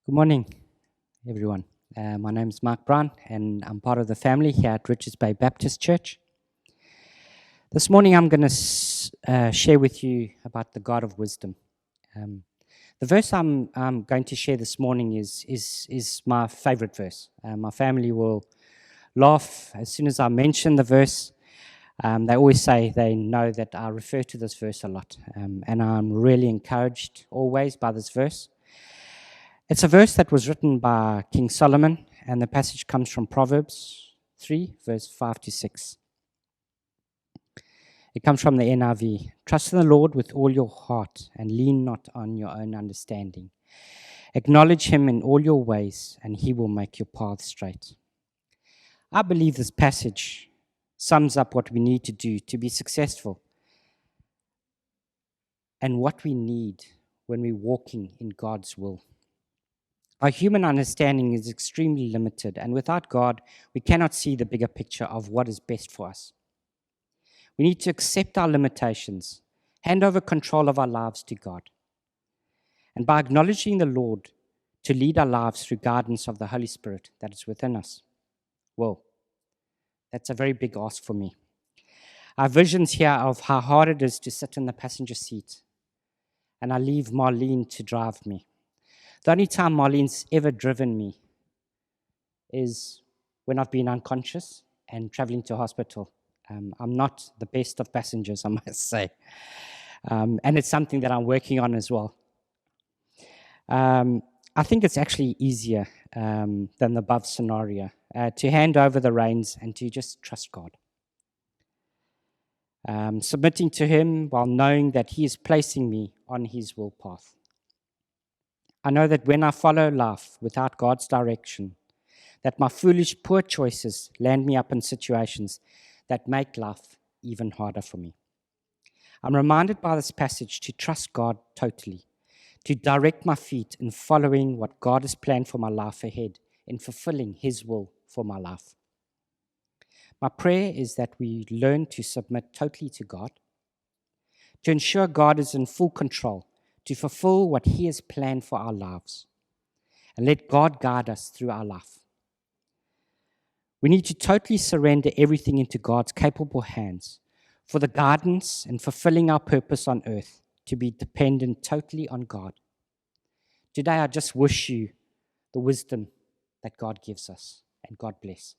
Good morning, everyone. My name is Mark Brown, and I'm part of the family here at Richards Bay Baptist Church. This morning, I'm going to share with you about the God of wisdom. The verse I'm going to share this morning is my favorite verse. My family will laugh as soon as I mention the verse. They always say they know that I refer to this verse a lot, and I'm really encouraged always by this verse. It's a verse that was written by King Solomon, and the passage comes from Proverbs 3, verse 5 to 6. It comes from the NIV. Trust in the Lord with all your heart and lean not on your own understanding. Acknowledge him in all your ways, and he will make your path straight. I believe this passage sums up what we need to do to be successful and what we need when we're walking in God's will. Our human understanding is extremely limited, and without God, we cannot see the bigger picture of what is best for us. We need to accept our limitations, hand over control of our lives to God. And by acknowledging the Lord to lead our lives through guidance of the Holy Spirit that is within us. Well, that's a very big ask for me. I have visions here of how hard it is to sit in the passenger seat, and I leave Marlene to drive me. The only time Marlene's ever driven me is when I've been unconscious and traveling to hospital. I'm not the best of passengers, I must say. And it's something that I'm working on as well. I think it's actually easier than the above scenario to hand over the reins and to just trust God. Submitting to him while knowing that he is placing me on his will path. I know that when I follow life without God's direction, that my foolish, poor choices land me up in situations that make life even harder for me. I'm reminded by this passage to trust God totally, to direct my feet in following what God has planned for my life ahead, in fulfilling his will for my life. My prayer is that we learn to submit totally to God, to ensure God is in full control, to fulfill what he has planned for our lives, and let God guide us through our life. We need to totally surrender everything into God's capable hands for the guidance and fulfilling our purpose on earth, to be dependent totally on God. Today, I just wish you the wisdom that God gives us, and God bless.